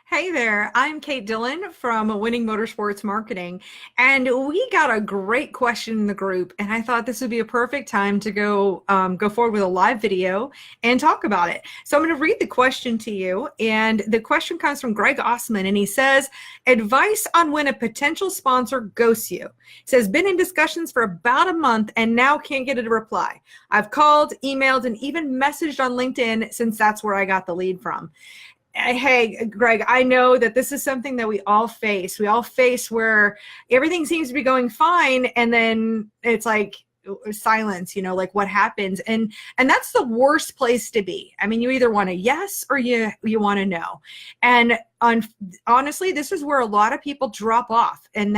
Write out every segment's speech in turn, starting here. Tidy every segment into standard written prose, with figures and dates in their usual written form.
Hey there, I'm Kate Dillon from Winning Motorsports Marketing, and we got a great question in the group, and I thought this would be a perfect time to go forward with a live video and talk about it. So I'm going to read the question to you, and the question comes from Greg Osman, and he says, "Advice on when a potential sponsor ghosts you." He says, "Been in discussions for about a month and now can't get a reply. I've called, emailed, and even messaged on LinkedIn since that's where I got the lead from." Hey, Greg, I know that this is something that we all face. We all face where everything seems to be going fine, and then it's like silence, like what happens. And that's the worst place to be. I mean, you either want a yes or you want a no. And honestly, this is where a lot of people drop off. And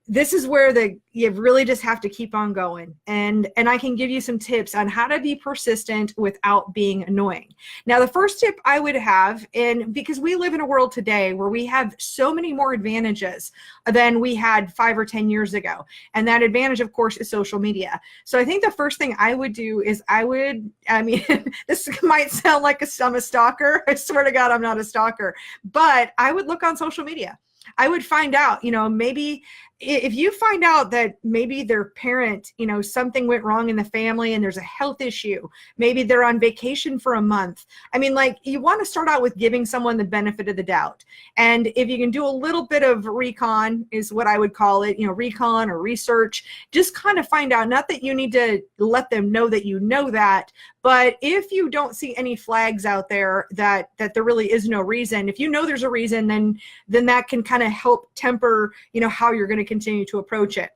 this is where you really just have to keep on going. And I can give you some tips on how to be persistent without being annoying. Now, the first tip I would have, and because we live in a world today where we have so many more advantages than we had 5 or 10 years ago. And that advantage, of course, is social media. So I think the first thing I would do is this might sound like I'm a stalker. I swear to God, I'm not a stalker, but I would look on social media. I would find out, maybe if you find out that maybe their parent, something went wrong in the family and there's a health issue, maybe they're on vacation for a month. I mean, you want to start out with giving someone the benefit of the doubt. And if you can do a little bit of recon is what I would call it, recon or research, just kind of find out, not that you need to let them know that you know that, but if you don't see any flags out there that there really is no reason, if you know there's a reason, then that can kind of help temper, how you're going to continue to approach it.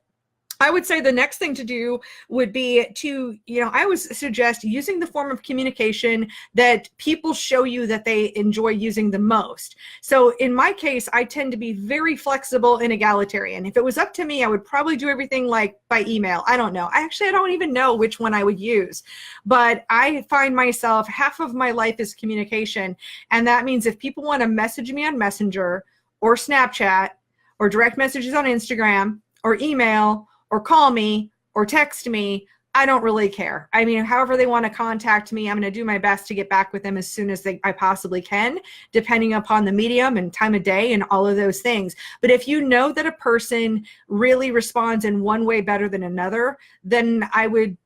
I would say the next thing to do would be to, I always suggest using the form of communication that people show you that they enjoy using the most. So in my case, I tend to be very flexible and egalitarian. If it was up to me, I would probably do everything like by email. I don't know. I don't even know which one I would use, but I find myself, half of my life is communication. And that means if people want to message me on Messenger or Snapchat or direct messages on Instagram or email, or call me or text me, I don't really care. I mean, however they want to contact me, I'm going to do my best to get back with them as soon as I possibly can, depending upon the medium and time of day and all of those things. But if you know that a person really responds in one way better than another, then I would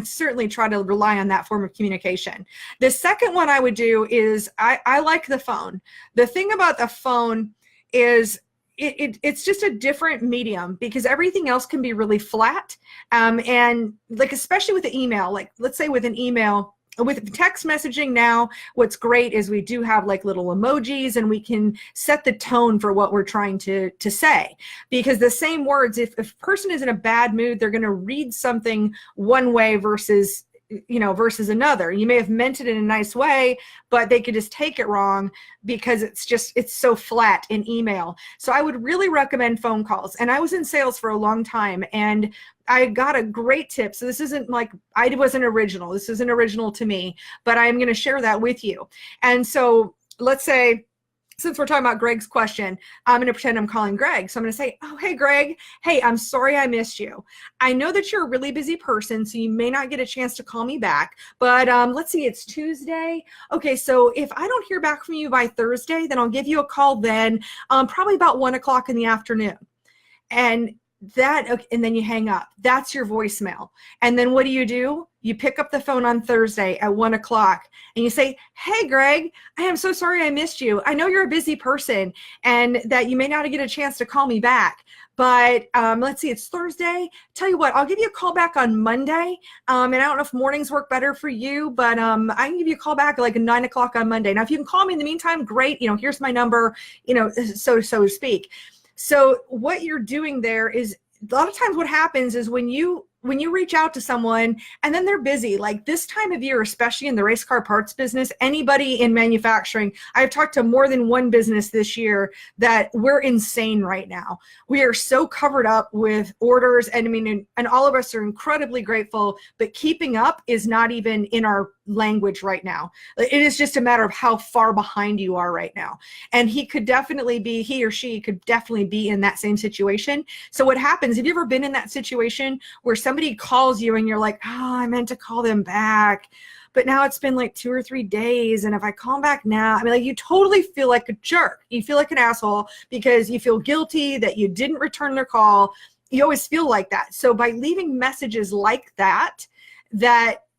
certainly try to rely on that form of communication. The second one I would do is I like the phone. The thing about the phone is it's just a different medium because everything else can be really flat. And especially with the email, let's say with an email, with text messaging now, what's great is we do have little emojis and we can set the tone for what we're trying to say. Because the same words, if a person is in a bad mood, they're going to read something one way versus another. You may have meant it in a nice way, but they could just take it wrong because it's so flat in email. So I would really recommend phone calls. And I was in sales for a long time and I got a great tip. So this isn't I wasn't original. This isn't original to me, but I'm going to share that with you. And so let's say, since we're talking about Greg's question, I'm going to pretend I'm calling Greg. So I'm going to say, "Oh, hey, Greg. Hey, I'm sorry I missed you. I know that you're a really busy person, so you may not get a chance to call me back. But let's see, it's Tuesday. Okay, so if I don't hear back from you by Thursday, then I'll give you a call then, probably about 1 o'clock in the afternoon." And then you hang up. That's your voicemail. And then what do? You pick up the phone on Thursday at 1 o'clock and you say, "Hey, Greg, I am so sorry I missed you. I know you're a busy person and that you may not get a chance to call me back. But let's see, it's Thursday. Tell you what, I'll give you a call back on Monday. And I don't know if mornings work better for you, but I can give you a call back at 9 o'clock on Monday. Now, if you can call me in the meantime, great. Here's my number, so to speak." So what you're doing there is, a lot of times what happens is when you reach out to someone and then they're busy, like this time of year, especially in the race car parts business, anybody in manufacturing, I've talked to more than one business this year that we're insane right now. We are so covered up with orders, and all of us are incredibly grateful, but keeping up is not even in our language right now. It is just a matter of how far behind you are right now. And he or she could definitely be in that same situation. So what happens, have you ever been in that situation where somebody calls you and you're like, "Oh, I meant to call them back, but now it's been like 2 or 3 days. And if I call back now, I mean, like, you totally feel like a jerk. You feel like an asshole because you feel guilty that you didn't return their call. You always feel like that. So by leaving messages like that,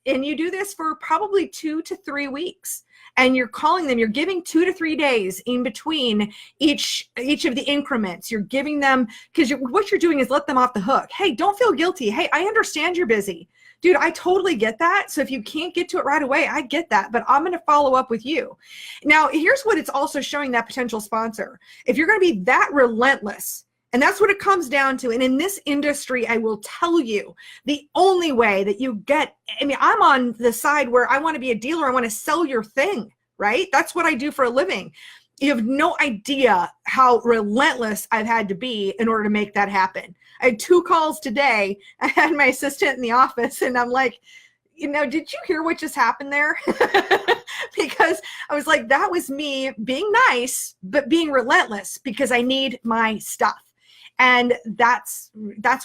and you do this for probably 2 to 3 weeks, and you're calling them, you're giving 2 to 3 days in between each of the increments. You're giving them, because what you're doing is let them off the hook. Hey, don't feel guilty. Hey, I understand you're busy. Dude, I totally get that. So if you can't get to it right away, I get that, but I'm going to follow up with you. Now, here's what it's also showing that potential sponsor. If you're going to be that relentless, and that's what it comes down to. And in this industry, I will tell you, the only way that you get, I mean, I'm on the side where I want to be a dealer. I want to sell your thing, right? That's what I do for a living. You have no idea how relentless I've had to be in order to make that happen. I had 2 calls today. I had my assistant in the office, and I'm like, did you hear what just happened there? Because I was like, that was me being nice, but being relentless because I need my stuff. And that's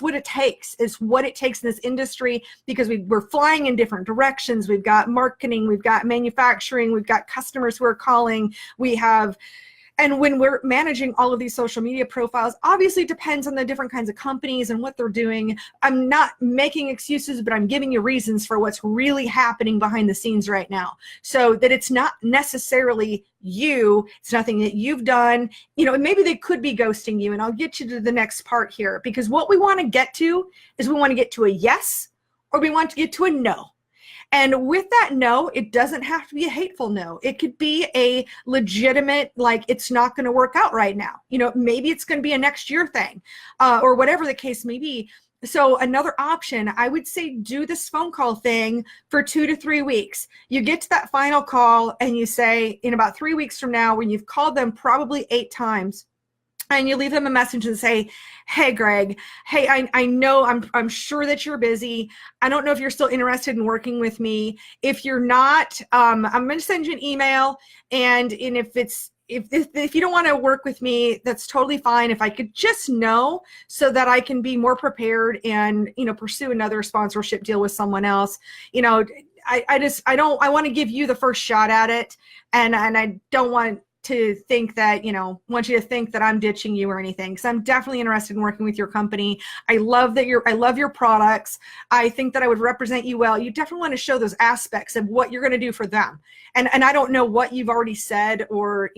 what it takes, is what it takes in this industry, because we're flying in different directions. We've got marketing, we've got manufacturing, we've got customers who are calling, and when we're managing all of these social media profiles, obviously it depends on the different kinds of companies and what they're doing. I'm not making excuses, but I'm giving you reasons for what's really happening behind the scenes right now, so that it's not necessarily you. It's nothing that you've done. Maybe they could be ghosting you, and I'll get you to the next part here, because what we want to get to is we want to get to a yes, or we want to get to a no. And with that no, it doesn't have to be a hateful no. It could be a legitimate, like, it's not going to work out right now. Maybe it's going to be a next year thing, or whatever the case may be. So another option, I would say, do this phone call thing for 2 to 3 weeks. You get to that final call and you say, in about 3 weeks from now, when you've called them probably 8 times, and you leave them a message and say, hey, Greg, hey, I know, I'm sure that you're busy. I don't know if you're still interested in working with me. If you're not, I'm going to send you an email. And if you don't want to work with me, that's totally fine. If I could just know, so that I can be more prepared and, pursue another sponsorship deal with someone else. I want to give you the first shot at it. And I don't want to think that, want you to think that I'm ditching you or anything, because I'm definitely interested in working with your company. I love your products. I think that I would represent you well. You definitely want to show those aspects of what you're going to do for them. And I don't know what you've already said, or,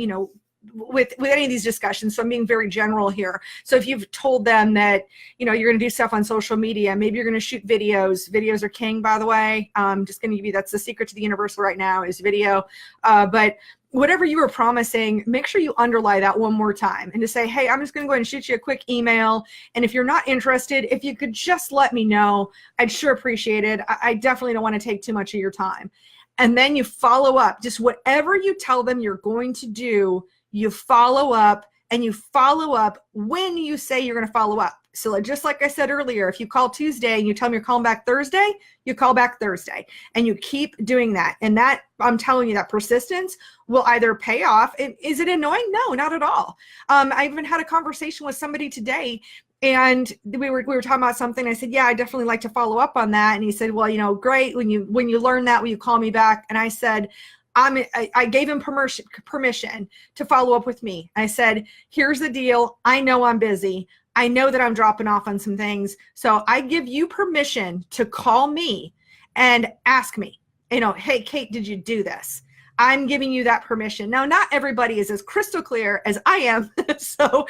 with any of these discussions. So I'm being very general here. So if you've told them that, you're going to do stuff on social media, maybe you're going to shoot videos. Videos are king, by the way. Just going to give you, that's the secret to the universal right now, is video. But whatever you were promising, make sure you underlie that one more time, and to say, hey, I'm just going to go ahead and shoot you a quick email. And if you're not interested, if you could just let me know, I'd sure appreciate it. I definitely don't want to take too much of your time. And then you follow up. Just whatever you tell them you're going to do, you follow up, and you follow up when you say you're going to follow up. So just like I said earlier, if you call Tuesday and you tell them you're calling back Thursday, you call back Thursday, and you keep doing that. And that, I'm telling you, that persistence will either pay off. Is it annoying? No, not at all. I even had a conversation with somebody today, and we were talking about something. I said, yeah, I definitely like to follow up on that. And he said, well, great. When you learn that, will you call me back? And I said, I gave him permission to follow up with me. I said, here's the deal. I know I'm busy. I know that I'm dropping off on some things. So I give you permission to call me and ask me, hey, Kate, did you do this? I'm giving you that permission. Now, not everybody is as crystal clear as I am. so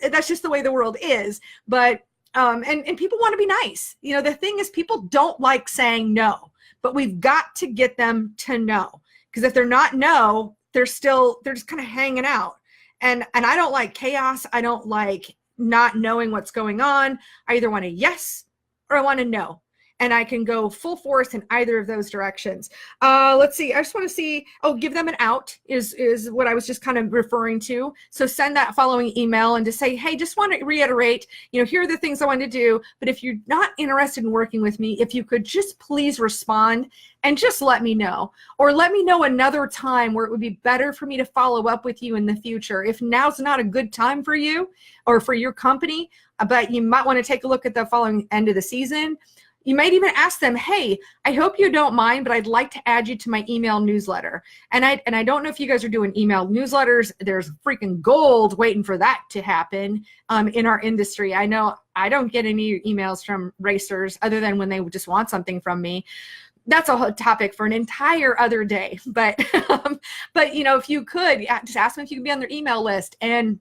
that's just the way the world is. But, and people want to be nice. The thing is, people don't like saying no, but we've got to get them to know. Because if they're not no, they're just kind of hanging out. And I don't like chaos. I don't like not knowing what's going on. I either want a yes or I want a no. And I can go full force in either of those directions. Let's see. I just want to see. Oh, give them an out is what I was just kind of referring to. So send that following email and just say, hey, just want to reiterate, here are the things I want to do. But if you're not interested in working with me, if you could just please respond and just let me know. Or let me know another time where it would be better for me to follow up with you in the future. If now's not a good time for you or for your company, but you might want to take a look at the following end of the season, You might even ask them, hey, I hope you don't mind, but I'd like to add you to my email newsletter. And I don't know if you guys are doing email newsletters. There's freaking gold waiting for that to happen in our industry. I know I don't get any emails from racers other than when they just want something from me. That's a whole topic for an entire other day. But but you know, if you could just ask them if you can be on their email list, and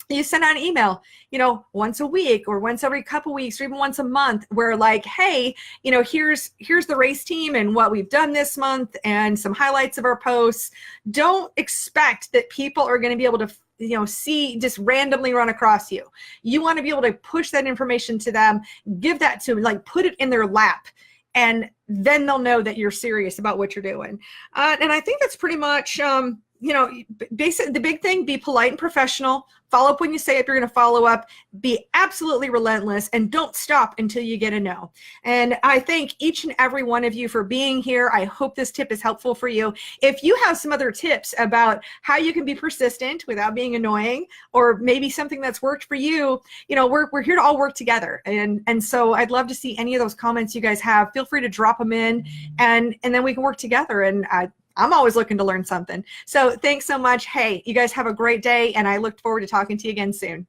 you send out an email, you know, once a week or once every couple weeks or even once a month, where like, hey, you know, here's the race team and what we've done this month and some highlights of our posts. Don't expect that people are going to be able to, you know, see, just randomly run across you. You want to be able to push that information to them, give that to them, like put it in their lap. And then they'll know that you're serious about what you're doing. And I think that's pretty much, you know, the big thing, be polite and professional. Follow up when you say if you're going to follow up. Be absolutely relentless, and don't stop until you get a no. And I thank each and every one of you for being here. I hope this tip is helpful for you. If you have some other tips about how you can be persistent without being annoying, or maybe something that's worked for you, you know, we're here to all work together. And so I'd love to see any of those comments you guys have. Feel free to drop them in, and then we can work together. And I'm always looking to learn something. So thanks so much. Hey, you guys have a great day, and I look forward to talking to you again soon.